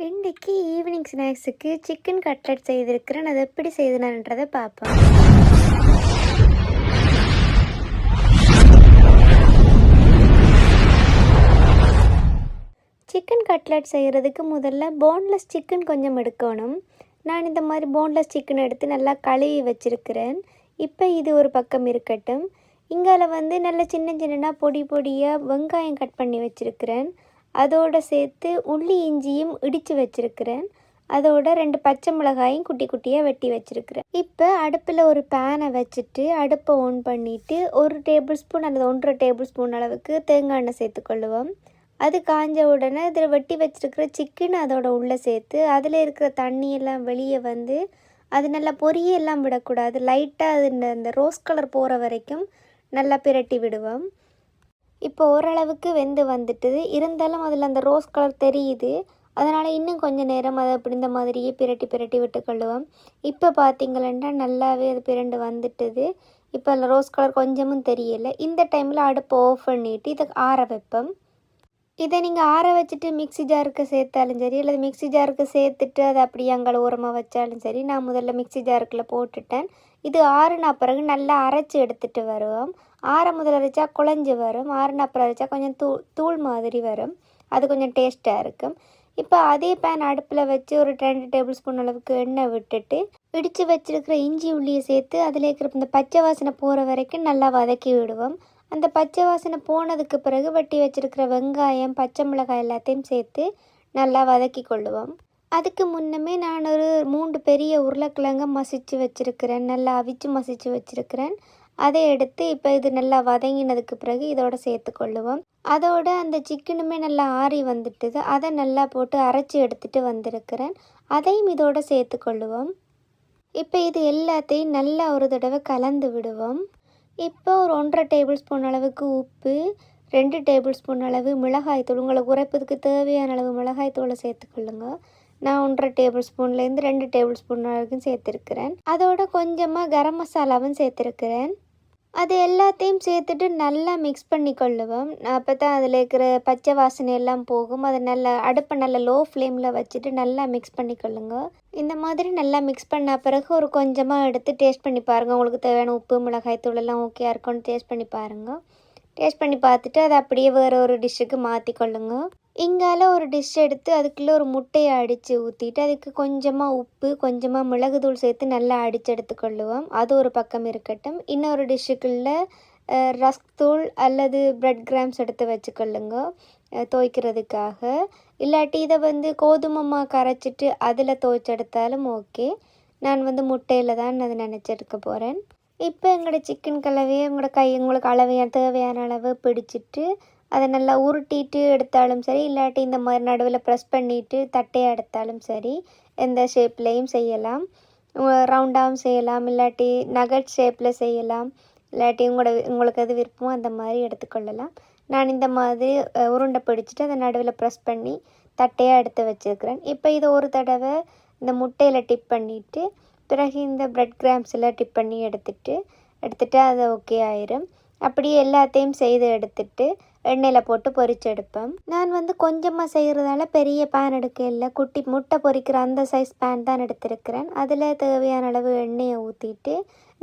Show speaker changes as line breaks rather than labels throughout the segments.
இன்றைக்கி ஈவினிங் ஸ்நாக்ஸுக்கு chicken cutlet செய்திருக்கிறேன். அது எப்படி செய்தனான்றதை பார்ப்போம். சிக்கன் கட்லெட் செய்கிறதுக்கு முதல்ல போன்லெஸ் சிக்கன் கொஞ்சம் எடுக்கணும். நான் இந்த மாதிரி போன்லெஸ் சிக்கன் எடுத்து நல்லா கழுவி வச்சுருக்கிறேன். இப்போ இது ஒரு பக்கம் இருக்கட்டும். இங்கால நல்ல சின்ன சின்னதாக பொடி பொடியாக வெங்காயம் கட் பண்ணி வச்சுருக்கிறேன். அதோடு சேர்த்து உள்ளி இஞ்சியும் இடித்து வச்சுருக்கிறேன். அதோட 2 பச்சை மிளகாயும் குட்டி குட்டியாக வெட்டி வச்சுருக்கிறேன். இப்போ அடுப்பில் ஒரு பேனை வச்சுட்டு அடுப்பை ஆன் பண்ணிவிட்டு 1 டேபிள் ஸ்பூன் அல்லது 1.5 டேபிள் ஸ்பூன் அளவுக்கு தேங்காய் எண்ணெய் சேர்த்துக்கொள்ளுவோம். அது காஞ்ச உடனே இதில் வெட்டி வச்சுருக்கிற சிக்கன் அதோட உள்ளே சேர்த்து அதில் இருக்கிற தண்ணியெல்லாம் வெளியே அது நல்லா பொரியெல்லாம் விடக்கூடாது. லைட்டாக அது இந்த ரோஸ் கலர் போகிற வரைக்கும் நல்லா பிரட்டி விடுவோம். இப்போ ஓரளவுக்கு வெந்து வந்துட்டுது. இருந்தாலும் அதில் அந்த ரோஸ் கலர் தெரியுது. அதனால் இன்னும் கொஞ்சம் நேரம் அதை அப்படி இந்த மாதிரியே பிரட்டி விட்டுக்கொள்ளுவோம். இப்போ பார்த்திங்களா நல்லாவே அது பிரண்டு வந்துட்டுது. இப்போ அதில் ரோஸ் கலர் கொஞ்சமும் தெரியலை. இந்த டைமில் அடுப்பை ஆஃப் பண்ணிவிட்டு இதை ஆற வைப்போம். இதை நீங்கள் ஆற வச்சுட்டு மிக்ஸி ஜாருக்கு சேர்த்தாலும் சரி, அல்லது மிக்ஸி ஜாருக்கு சேர்த்துட்டு அதை அப்படியே அங்கே ஓரமாக வச்சாலும் சரி. நான் முதல்ல மிக்ஸி ஜாருக்குள்ளே போட்டுட்டேன். இது ஆறுனா பிறகு நல்லா அரைச்சி எடுத்துகிட்டு வருவோம். முதல்ல அரைச்சா குழஞ்சி வரும். ஆறுனா அப்புறம் அரைச்சா கொஞ்சம் தூள் மாதிரி வரும். அது கொஞ்சம் டேஸ்ட்டாக இருக்கும். இப்போ அதே பேன் அடுப்பில் வச்சு ஒரு 2 டேபிள் ஸ்பூன் அளவுக்கு எண்ணெய் விட்டுட்டு இடித்து வச்சுருக்கிற இஞ்சி உள்ளியை சேர்த்து அதில் இருக்கிற இந்த பச்சை வாசனை போகிற வரைக்கும் நல்லா வதக்கி விடுவோம். அந்த பச்சை வாசனை போனதுக்கு பிறகு வெட்டி வச்சுருக்கிற வெங்காயம் பச்சை மிளகாய் எல்லாத்தையும் சேர்த்து நல்லா வதக்கி கொள்ளுவோம். அதுக்கு முன்னமே நான் ஒரு 3 பெரிய உருளைக்கிழங்க மசித்து வச்சுருக்கிறேன். நல்லா அவிச்சு மசித்து வச்சுருக்கிறேன். அதை எடுத்து இப்போ இது நல்லா வதங்கினதுக்கு பிறகு இதோட சேர்த்து கொள்ளுவோம். அதோட அந்த சிக்கனுமே நல்லா ஆறி வந்துட்டுது. அதை நல்லா போட்டு அரைச்சி எடுத்துகிட்டு வந்திருக்கிறேன். அதையும் இதோட சேர்த்து கொள்ளுவோம். இப்போ இது எல்லாத்தையும் நல்லா ஒரு தடவை கலந்து விடுவோம். இப்போ ஒரு 1.5 டேபிள் ஸ்பூன் அளவுக்கு உப்பு, 2 டேபிள் ஸ்பூன் அளவு மிளகாய்த்தூள், உங்களுக்கு உரைப்பதுக்கு தேவையான அளவு மிளகாய்த்தூளை சேர்த்துக்கொள்ளுங்க. நான் 1.5 டேபிள் ஸ்பூன்லேருந்து 2 டேபிள் ஸ்பூன் வரைக்கும் சேர்த்துருக்கிறேன். அதோட கொஞ்சமாக கரம் மசாலாவும் சேர்த்துருக்கிறேன். அது எல்லாத்தையும் சேர்த்துட்டு நல்லா மிக்ஸ் பண்ணி கொள்ளுவோம். அப்போ தான் அதில் இருக்கிற பச்சை வாசனை எல்லாம் போகும். அதை நல்லா அடுப்பை நல்லா லோ ஃப்ளேமில் வச்சுட்டு நல்லா மிக்ஸ் பண்ணி கொள்ளுங்க. இந்த மாதிரி நல்லா மிக்ஸ் பண்ண பிறகு ஒரு கொஞ்சமாக எடுத்து டேஸ்ட் பண்ணி பாருங்கள். உங்களுக்கு தேவையான உப்பு மிளகாய் தூள் எல்லாம் ஓகேயா இருக்கும்னு டேஸ்ட் பண்ணி பாருங்கள். டேஸ்ட் பண்ணி பார்த்துட்டு அதை அப்படியே வேறு ஒரு டிஷ்ஷுக்கு மாற்றிக்கொள்ளுங்க. இங்கால ஒரு டிஷ் எடுத்து அதுக்குள்ளே ஒரு முட்டையை அடித்து ஊற்றிட்டு அதுக்கு கொஞ்சமாக உப்பு கொஞ்சமாக மிளகுத்தூள் சேர்த்து நல்லா அடித்து எடுத்துக்கொள்ளுவோம். அது ஒரு பக்கம் இருக்கட்டும். இன்னொரு டிஷ்ஷுக்குள்ளே ரஸ்க் தூள் அல்லது பிரெட் கிராம்ஸ் எடுத்து வச்சுக்கொள்ளுங்க துவைக்கிறதுக்காக. இல்லாட்டி இதை கோதுமை கரைச்சிட்டு அதில் துவைச்செடுத்தாலும் ஓகே. நான் முட்டையில் தான் அதை நினச்செடுக்க போகிறேன். இப்போ எங்களோட சிக்கன் கலவையை உங்களுக்கு அளவையான தேவையான அளவு பிடிச்சிட்டு அதை நல்லா உருட்டிட்டு எடுத்தாலும் சரி, இல்லாட்டி இந்த மாதிரி நடுவில் ப்ரெஸ் பண்ணிவிட்டு தட்டையாக எடுத்தாலும் சரி, எந்த ஷேப்லேயும் செய்யலாம். ரவுண்டாகவும் செய்யலாம், இல்லாட்டி நகட் ஷேப்பில் செய்யலாம், இல்லாட்டி உங்களுக்கு எது விருப்பமோ அந்த மாதிரி எடுத்துக்கொள்ளலாம். நான் இந்த மாதிரி உருண்டை பிடிச்சிட்டு அதை நடுவில் ப்ரெஸ் பண்ணி தட்டையாக எடுத்து வச்சுருக்கிறேன். இப்போ இதை ஒரு தடவை இந்த முட்டையில் டிப் பண்ணிவிட்டு பிறகு இந்த பிரெட் கிராம்ஸில் டிப் பண்ணி எடுத்துட்டு அது ஓகே ஆயிரும். அப்படியே எல்லாத்தையும் செய்து எடுத்துட்டு எண்ணெயில் போட்டு பொரிச்சு எடுப்பேன். நான் கொஞ்சமாக செய்கிறதால பெரிய பேன் எடுக்க இல்லை. குட்டி முட்டை பொரிக்கிற அந்த சைஸ் பேன் தான் எடுத்திருக்கிறேன். அதில் தேவையான அளவு எண்ணெயை ஊற்றிட்டு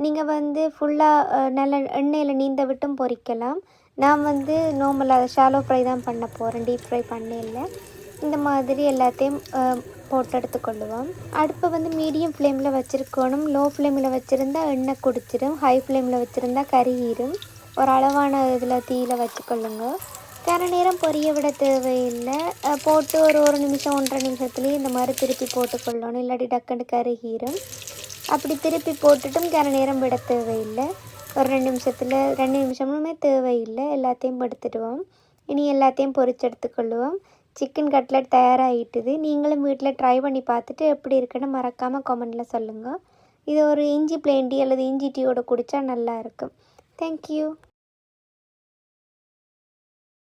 நீங்கள் ஃபுல்லாக நல்ல எண்ணெயில் நீந்த விட்டும் பொரிக்கலாம். நான் நார்மலாக ஷாலோ ஃப்ரை தான் பண்ண போகிறேன், டீப் ஃப்ரை பண்ணல. இந்த மாதிரி எல்லாத்தையும் போட்டு எடுத்துக்கொள்ளுவோம். அடுப்பை மீடியம் ஃப்ளேமில் வச்சுருக்கணும். லோ ஃப்ளேமில் வச்சுருந்தா எண்ணெய் குடிச்சிடும், ஹை ஃப்ளேமில் வச்சுருந்தா கருகிடும். ஒரு அளவான இதில் தீயில் வச்சுக்கொள்ளுங்க. நேரம் பொரிய விட தேவையில்லை. போட்டு ஒரு நிமிஷம் 1.5 நிமிஷத்துலேயே இந்த மாதிரி திருப்பி போட்டுக்கொள்ளணும், இல்லாட்டி டக்குன்னு கருகிடும். அப்படி திருப்பி போட்டுட்டும் நேரம் விட தேவையில்லை. ஒரு 2 நிமிஷமுமே தேவையில்லை. எல்லாத்தையும் எடுத்துடுவோம். இனி எல்லாத்தையும் பொரிச்சு எடுத்துக்கொள்ளுவோம். Chicken cutlet தயாராகிட்டுது. நீங்களும் வீட்டில் ட்ரை பண்ணி பார்த்துட்டு எப்படி இருக்குன்னு மறக்காமல் கமெண்டில் சொல்லுங்கள். இது ஒரு இஞ்சி பிளேன் டீ அல்லது இஞ்சி டீயோட குடித்தா நல்லாயிருக்கும். தேங்க்யூ.